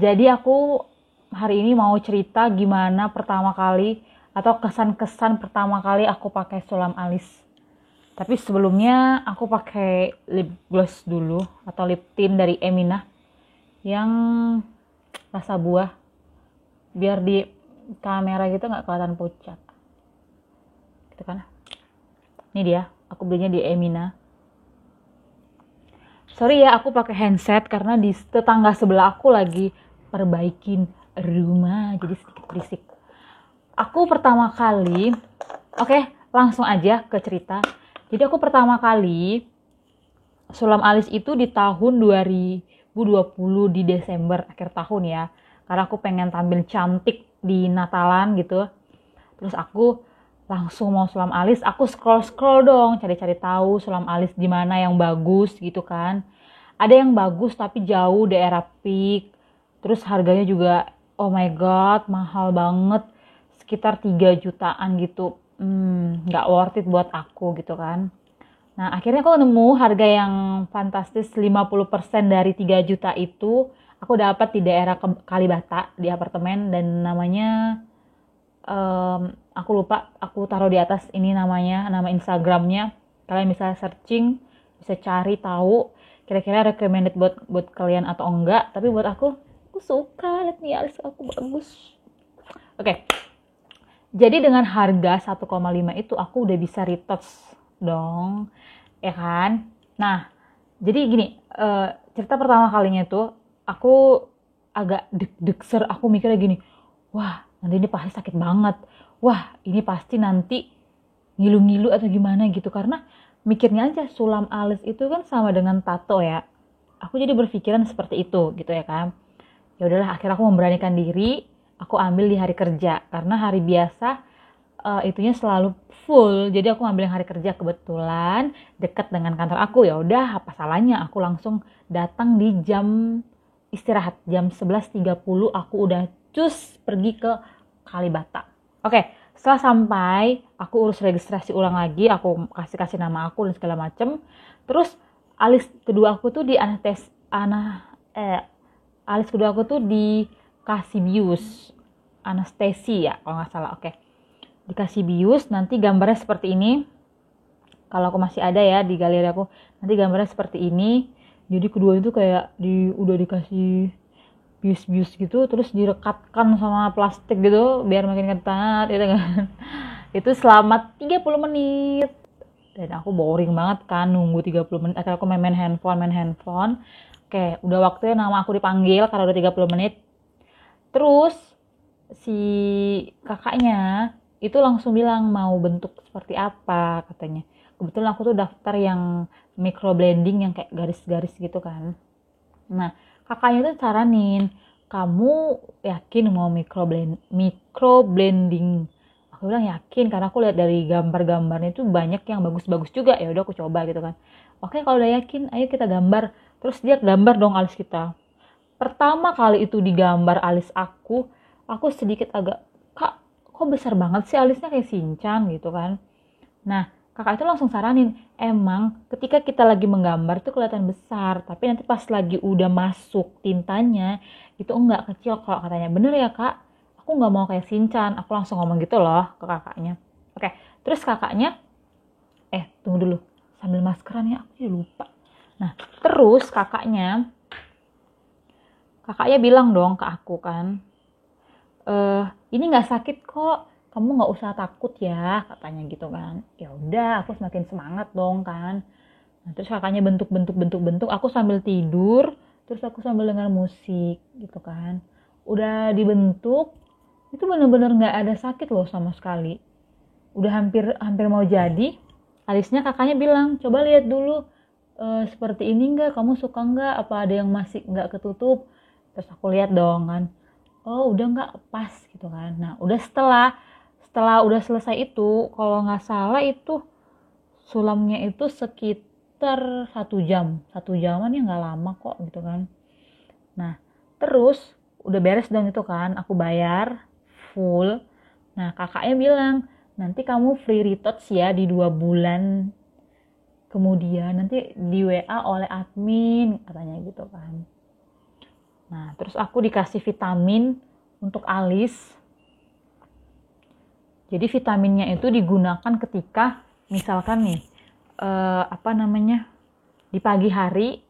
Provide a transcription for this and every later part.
Jadi aku hari ini mau cerita gimana pertama kali atau kesan-kesan pertama kali aku pakai sulam alis. Tapi sebelumnya aku pakai lip gloss dulu atau lip tint dari Emina yang rasa buah, biar di kamera gitu nggak kelihatan pucat. Gitu kan? Ini dia, aku belinya di Emina. Sorry ya, aku pakai handset karena di tetangga sebelah aku lagi perbaikin rumah, jadi sedikit berisik. Aku pertama kali, oke, langsung aja ke cerita. Jadi aku pertama kali sulam alis itu di tahun 2020 di Desember, akhir tahun ya. Karena aku pengen tampil cantik di Natalan gitu. Terus aku langsung mau sulam alis, aku scroll dong, cari-cari tahu sulam alis di mana yang bagus gitu kan. Ada yang bagus tapi jauh daerah Peak. Terus harganya juga oh my god, mahal banget. Sekitar 3 jutaan gitu. Nggak worth it buat aku gitu kan. Nah, akhirnya aku nemu harga yang fantastis 50% dari 3 juta itu. Aku dapat di daerah Kalibata di apartemen dan namanya aku lupa, aku taruh di atas ini namanya, nama Instagramnya. Kalian bisa searching, bisa cari tahu kira-kira recommended buat kalian atau enggak. Tapi buat aku suka, lihat nih alis aku bagus. Oke. Jadi dengan harga 1,5 itu aku udah bisa retouch dong, ya kan? Nah, jadi gini, cerita pertama kalinya tuh aku agak deg-degser, aku mikirnya gini, wah nanti ini pasti sakit banget, wah ini pasti nanti ngilu-ngilu atau gimana gitu, karena mikirnya aja sulam alis itu kan sama dengan tato ya. Aku jadi berpikiran seperti itu gitu ya kan. Ya udahlah, akhirnya aku memberanikan diri, aku ambil di hari kerja karena hari biasa itunya selalu full. Jadi aku ambil yang hari kerja, kebetulan dekat dengan kantor aku. Ya udah, apa salahnya aku langsung datang di jam istirahat jam 11.30 aku udah cus pergi ke Kalibata. Oke, setelah sampai aku urus registrasi ulang lagi, aku kasih nama aku dan segala macem. Terus alis kedua aku tuh di alis kedua aku tuh dikasih bius anestesi ya kalau nggak salah. Oke, dikasih bius, nanti gambarnya seperti ini. Kalau aku masih ada ya di galeri aku, nanti gambarnya seperti ini. Jadi kedua itu kayak udah dikasih bius gitu, terus direkatkan sama plastik gitu biar makin ketat gitu kan. Itu selama 30 menit. Dan aku boring banget kan nunggu 30 menit. Akhirnya aku main handphone. Oke, udah waktunya nama aku dipanggil karena udah 30 menit. Terus si kakaknya itu langsung bilang mau bentuk seperti apa katanya. Kebetulan aku tuh daftar yang microblending yang kayak garis-garis gitu kan. Nah, kakaknya tuh saranin, kamu yakin mau microblending? Aku bilang yakin karena aku lihat dari gambar-gambarnya itu banyak yang bagus-bagus juga. Ya udah aku coba gitu kan. Oke, kalau udah yakin, ayo kita gambar. Terus dia gambar dong alis kita. Pertama kali itu digambar alis aku sedikit agak, kak, kok besar banget sih alisnya kayak Shinchan gitu kan. Nah, kakak itu langsung saranin, emang ketika kita lagi menggambar itu kelihatan besar, tapi nanti pas lagi udah masuk tintanya, itu enggak kecil kalau katanya. Bener ya kak? Aku nggak mau kayak Shinchan, aku langsung ngomong gitu loh ke kakaknya. Oke, terus kakaknya, tunggu dulu, sambil maskeran ya, aku jadi lupa. Nah, terus kakaknya bilang dong ke aku kan, ini nggak sakit kok, kamu nggak usah takut ya, katanya gitu kan. Ya udah, aku semakin semangat dong kan. Nah, terus kakaknya bentuk, aku sambil tidur, terus aku sambil dengar musik gitu kan. Udah dibentuk, itu bener-bener nggak ada sakit loh sama sekali. Udah hampir mau jadi, alisnya kakaknya bilang, coba lihat dulu seperti ini nggak, kamu suka nggak, apa ada yang masih nggak ketutup. Terus aku lihat dong kan, oh udah nggak pas gitu kan. Nah udah setelah udah selesai itu, kalau nggak salah itu sulamnya itu sekitar 1 jaman ya, nggak lama kok gitu kan. Nah terus udah beres dong itu kan, aku bayar full. Nah kakaknya bilang, nanti kamu free retouch ya di 2 bulan kemudian, nanti di WA oleh admin katanya gitu kan. Nah terus aku dikasih vitamin untuk alis. Jadi vitaminnya itu digunakan ketika misalkan nih di pagi hari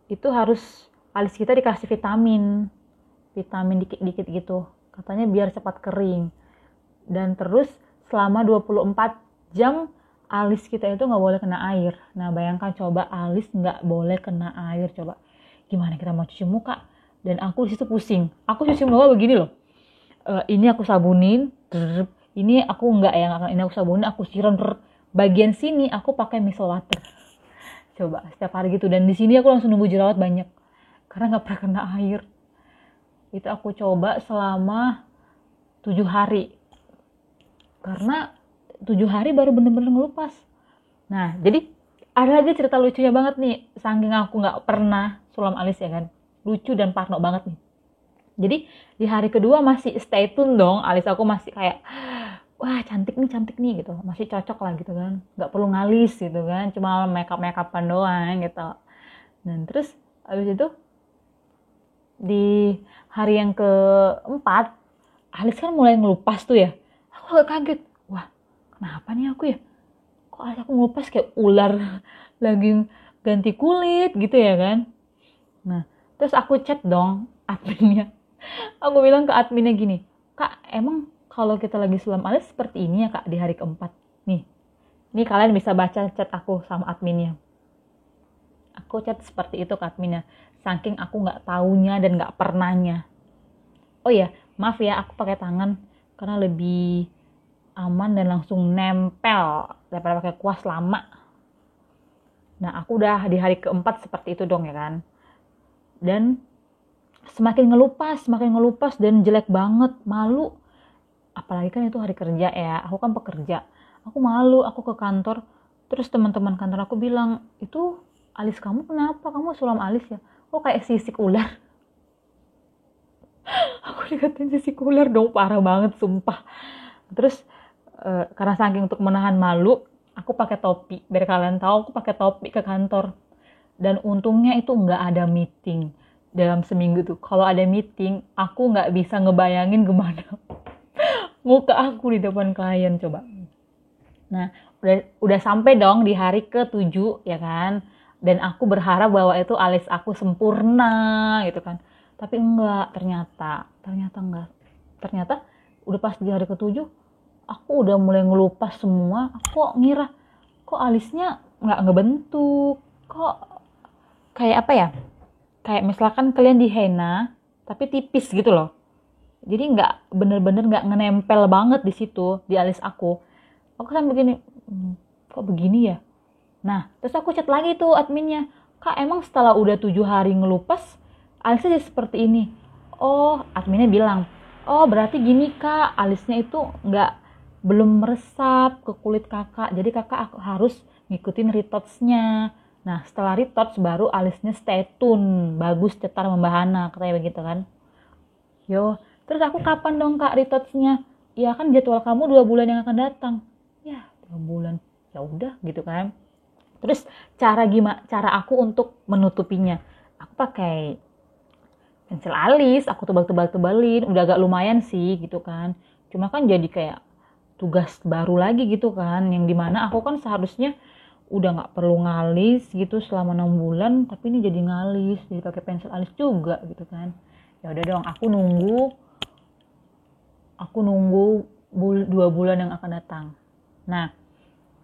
itu harus alis kita dikasih vitamin dikit-dikit gitu, katanya biar cepat kering. Dan terus selama 24 jam alis kita itu nggak boleh kena air. Nah bayangkan coba, alis nggak boleh kena air, coba gimana kita mau cuci muka. Dan aku di situ pusing, aku cuci muka begini loh, ini aku sabunin, ini aku nggak ya, ini aku sabunin, aku siram, bagian sini aku pakai micellar water, coba setiap hari gitu. Dan di sini aku langsung nunggu jerawat banyak karena nggak pernah kena air. Itu aku coba selama 7 hari, karena 7 hari baru bener-bener ngelupas. Nah jadi ada lagi cerita lucunya banget nih, saking aku nggak pernah sulam alis ya kan, lucu dan parno banget nih. Jadi di hari kedua masih stay tune dong, alis aku masih kayak wah cantik nih gitu, masih cocok lah gitu kan, nggak perlu ngalis gitu kan, cuma makeupan doang gitu. Dan terus abis itu di hari yang keempat alis kan mulai ngelupas tuh ya, aku agak kaget, wah kenapa nih aku ya, kok alis aku ngelupas kayak ular lagi ganti kulit gitu ya kan. Nah terus aku chat dong adminnya, aku bilang ke adminnya gini, kak emang kalau kita lagi sulam alis seperti ini ya kak di hari keempat nih. Ini kalian bisa baca chat aku sama adminnya, aku chat seperti itu ke adminnya, saking aku nggak taunya dan nggak pernahnya. Oh ya maaf ya, aku pakai tangan karena lebih aman dan langsung nempel daripada pakai kuas lama. Nah aku udah di hari keempat seperti itu dong ya kan, dan semakin ngelupas dan jelek banget, malu. Apalagi kan itu hari kerja ya, aku kan pekerja, aku malu, aku ke kantor, terus teman-teman kantor aku bilang, itu alis kamu kenapa, kamu sulam alis ya, kok kayak sisik ular. Aku dikatain sisik ular dong, parah banget sumpah. Terus karena saking untuk menahan malu, aku pakai topi, biar kalian tahu aku pakai topi ke kantor. Dan untungnya itu nggak ada meeting dalam seminggu tuh. Kalau ada meeting, aku nggak bisa ngebayangin gimana muka aku di depan klien coba. Nah, udah sampai dong di hari ke-7 ya kan. Dan aku berharap bahwa itu alis aku sempurna gitu kan. Tapi enggak, ternyata enggak. Ternyata udah pas di hari ke-7, aku udah mulai ngelupas semua. Aku kok ngira, kok alisnya nggak ngebentuk. Kok kayak apa ya? Kayak misalkan kalian di henna, tapi tipis gitu loh. Jadi nggak bener-bener nggak ngenempel banget di situ di alis aku. Aku kan begini, kok begini ya? Nah, terus aku chat lagi tuh adminnya, kak emang setelah udah 7 hari ngelupas, alisnya jadi seperti ini. Oh, adminnya bilang, oh berarti gini kak, alisnya itu belum meresap ke kulit kakak, jadi kakak harus ngikutin retouch-nya. Nah, setelah retouch baru alisnya stay tune, bagus, cetar, membahana, katanya begitu kan. Yo, terus aku kapan dong kak retouch-nya? Ya kan jadwal kamu 2 bulan yang akan datang. Ya 2 bulan, ya udah gitu kan. Terus cara aku untuk menutupinya, aku pakai pensil alis, aku tebal-tebalin, udah agak lumayan sih gitu kan. Cuma kan jadi kayak tugas baru lagi gitu kan, yang dimana aku kan seharusnya udah nggak perlu ngalis gitu selama 6 bulan, tapi ini jadi ngalis, jadi pakai pensil alis juga gitu kan. Ya udah dong, aku nunggu 2 bulan yang akan datang. Nah,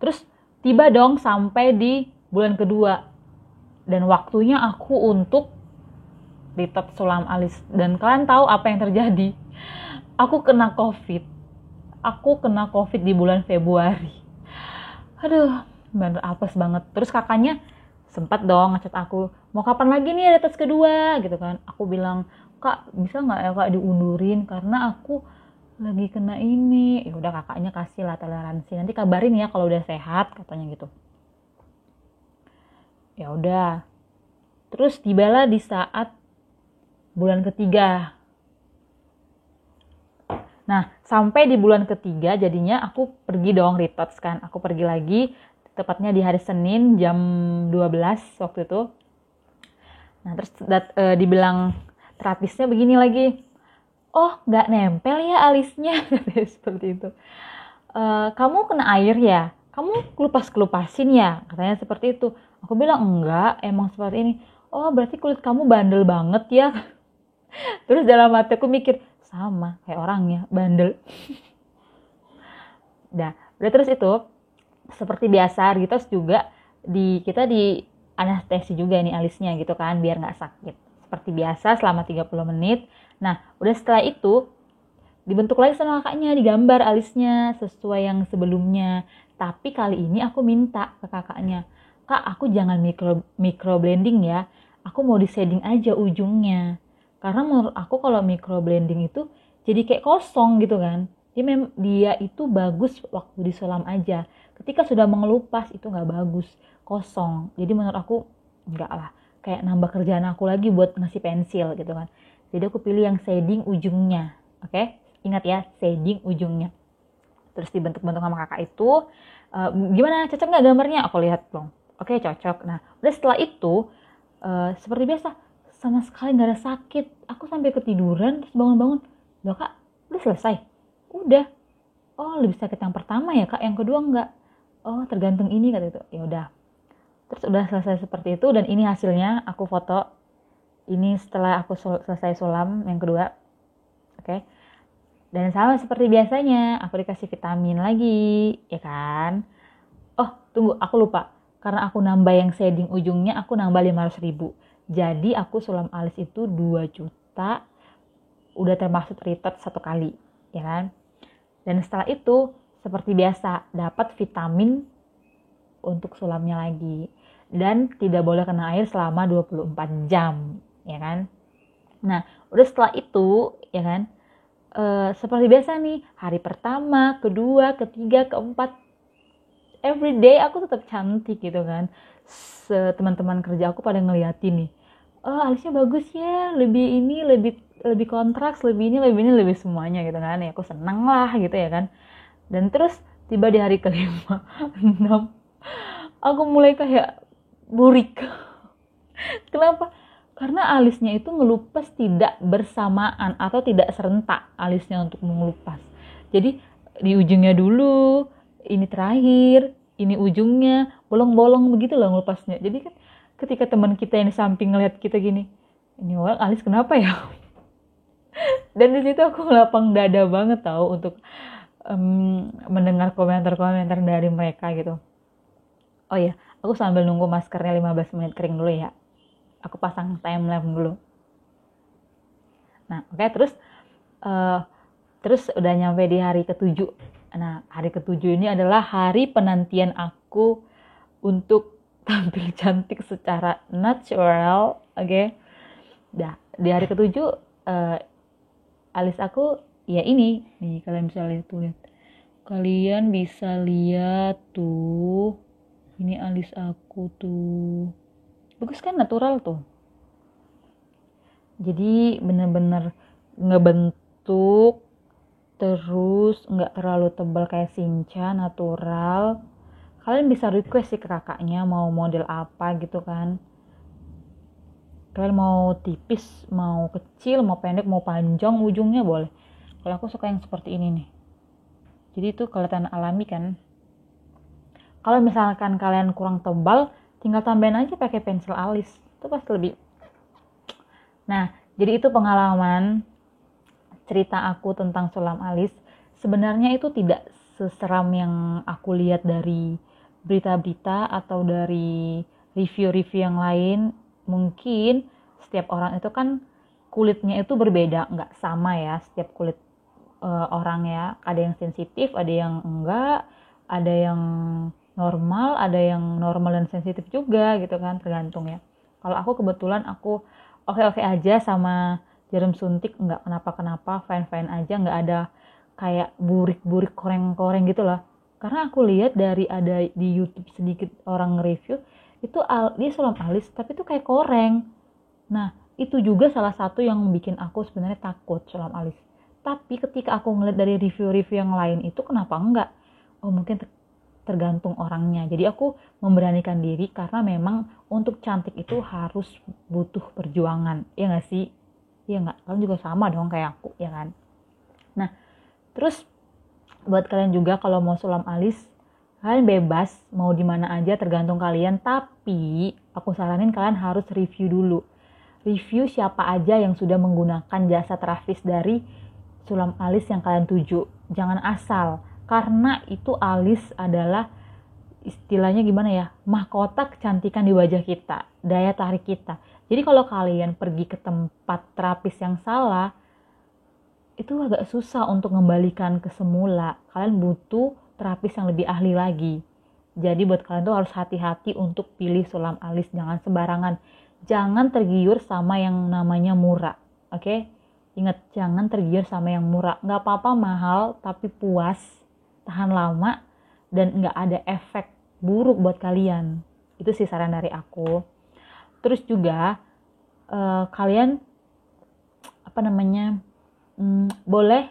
terus tiba dong sampai di bulan kedua, dan waktunya aku untuk retouch sulam alis. Dan kalian tahu apa yang terjadi? Aku kena covid di bulan Februari. Aduh, bener apes banget. Terus kakaknya sempat dong ngechat aku, mau kapan lagi nih retouch kedua gitu kan. Aku bilang, kak bisa nggak ya kak diundurin karena aku lagi kena ini. Ya udah, kakaknya kasih lah toleransi, nanti kabarin ya kalau udah sehat katanya gitu. Ya udah, terus tibalah di saat bulan ketiga. Nah, sampai di bulan ketiga jadinya aku pergi dong retouch kan. Aku pergi lagi, tepatnya di hari Senin jam 12 waktu itu. Nah, terus dibilang terapisnya begini lagi. Oh, nggak nempel ya alisnya. Seperti itu. Kamu kena air ya? Kamu kelupas-kelupasin ya? Katanya seperti itu. Aku bilang enggak, emang seperti ini. Oh, berarti kulit kamu bandel banget ya. Terus dalam hati aku mikir, sama kayak orangnya, bandel. Udah terus itu seperti biasa retouch juga kita di anestesi juga nih alisnya gitu kan biar nggak sakit. Seperti biasa selama 30 menit. Nah, udah setelah itu dibentuk lagi sama kakaknya, digambar alisnya sesuai yang sebelumnya. Tapi kali ini aku minta ke kakaknya, Kak, aku jangan micro blending ya. Aku mau di shading aja ujungnya. Karena menurut aku kalau micro blending itu jadi kayak kosong gitu kan. Dia itu bagus waktu disulam aja. Ketika sudah mengelupas itu nggak bagus, kosong. Jadi menurut aku enggak lah. Kayak nambah kerjaan aku lagi buat ngasih pensil gitu kan. Jadi aku pilih yang shading ujungnya. Oke? Ingat ya, shading ujungnya. Terus dibentuk-bentuk sama kakak itu, gimana, cocok nggak gambarnya? Aku lihat dong. Oke, cocok. Nah, udah setelah itu, seperti biasa, sama sekali nggak ada sakit. Aku sampai ketiduran, terus bangun-bangun. Udah kak, udah selesai? Udah. Oh, lebih sakit yang pertama ya kak, yang kedua nggak? Oh, tergantung ini kata itu. Ya udah. Terus udah selesai seperti itu, dan ini hasilnya aku foto. Ini setelah aku selesai sulam yang kedua. Oke. Dan sama seperti biasanya, aku dikasih vitamin lagi, ya kan? Oh, tunggu, aku lupa. Karena aku nambah yang shading ujungnya, aku nambah 500.000. Jadi aku sulam alis itu 2 juta, udah termasuk retouch 1 kali, ya kan? Dan setelah itu, seperti biasa, dapat vitamin untuk sulamnya lagi. Dan tidak boleh kena air selama 24 jam, ya kan? Nah, udah setelah itu, ya kan? Seperti biasa nih, hari pertama, kedua, ketiga, keempat, everyday aku tetap cantik gitu kan. Teman-teman kerja aku pada ngeliatin nih, oh alisnya bagus ya, lebih kontras, lebih ini lebih semuanya gitu kan. Ya aku seneng lah gitu ya kan. Dan terus tiba di hari kelima, 6, aku mulai kayak burik. Kenapa? Karena alisnya itu ngelupas tidak bersamaan atau tidak serentak alisnya untuk mengelupas. Jadi di ujungnya dulu, ini terakhir, ini ujungnya, bolong-bolong begitu loh ngelupasnya. Jadi kan ketika teman kita yang di samping ngeliat kita gini, ini orang alis kenapa ya? Dan di situ aku lapang dada banget tahu untuk mendengar komentar-komentar dari mereka gitu. Oh ya, aku sambil nunggu maskernya 15 menit kering dulu ya. Aku pasang timelapse dulu. Nah, oke, terus udah nyampe di hari ke-7. Nah, hari ke-7 ini adalah hari penantian aku untuk tampil cantik secara natural, oke. Nah, di hari ke-7 alis aku ya ini. Nih, kalian bisa lihat tuh, lihat. Kalian bisa lihat tuh. Ini alis aku tuh. Bagus kan, natural tuh. Jadi bener-bener ngebentuk, terus nggak terlalu tebal kayak Shincha, natural. Kalian bisa request sih ke kakaknya mau model apa gitu kan. Kalian mau tipis, mau kecil, mau pendek, mau panjang ujungnya boleh. Kalau aku suka yang seperti ini nih. Jadi itu kelihatan alami kan. Kalau misalkan kalian kurang tebal, tinggal tambahin aja pakai pensil alis. Itu pasti lebih. Nah, jadi itu pengalaman cerita aku tentang sulam alis. Sebenarnya itu tidak seseram yang aku lihat dari berita-berita atau dari review-review yang lain. Mungkin setiap orang itu kan kulitnya itu berbeda, nggak sama ya setiap kulit orang ya. Ada yang sensitif, ada yang enggak, ada yang normal, ada yang normal dan sensitif juga gitu kan, tergantung ya. Kalau aku kebetulan aku oke-oke aja sama jarum suntik, nggak kenapa-kenapa, fine-fine aja, nggak ada kayak burik-burik koreng-koreng gitu loh. Karena aku lihat dari ada di YouTube sedikit orang nge-review, itu dia sulam alis tapi itu kayak koreng. Nah, itu juga salah satu yang bikin aku sebenarnya takut sulam alis. Tapi ketika aku ngeliat dari review-review yang lain itu, kenapa enggak? Oh mungkin tergantung orangnya. Jadi aku memberanikan diri karena memang untuk cantik itu harus butuh perjuangan. Ya nggak sih? Iya nggak? Kalian juga sama dong kayak aku, ya kan? Nah, terus buat kalian juga kalau mau sulam alis, kalian bebas mau di mana aja tergantung kalian. Tapi aku saranin kalian harus review dulu. Review siapa aja yang sudah menggunakan jasa terapis dari sulam alis yang kalian tuju. Jangan asal, karena itu alis adalah istilahnya gimana ya, mahkota kecantikan di wajah kita, daya tarik kita. Jadi kalau kalian pergi ke tempat terapis yang salah, itu agak susah untuk mengembalikan ke semula. Kalian butuh terapis yang lebih ahli lagi. Jadi buat kalian tuh harus hati-hati untuk pilih sulam alis, jangan sembarangan. Jangan tergiur sama yang namanya murah, oke? Ingat, jangan tergiur sama yang murah. Nggak apa-apa mahal, tapi puas, tahan lama, dan nggak ada efek buruk buat kalian. Itu sih saran dari aku. Terus juga kalian boleh.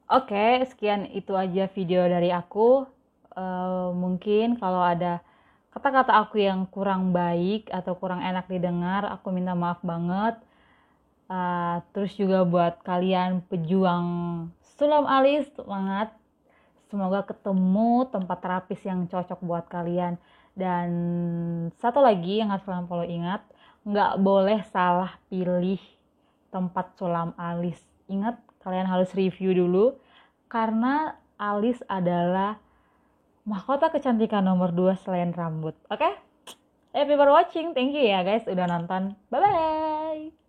Oke, sekian itu aja video dari aku. Mungkin kalau ada kata-kata aku yang kurang baik atau kurang enak didengar, aku minta maaf banget. Terus juga buat kalian pejuang sulam alis, semangat. Semoga ketemu tempat terapis yang cocok buat kalian. Dan satu lagi yang harus kalian perlu ingat, nggak boleh salah pilih tempat sulam alis. Ingat, kalian harus review dulu, karena alis adalah mahkota kecantikan nomor 2 selain rambut. Oke? Thank you for watching. Thank you ya guys udah nonton. Bye-bye.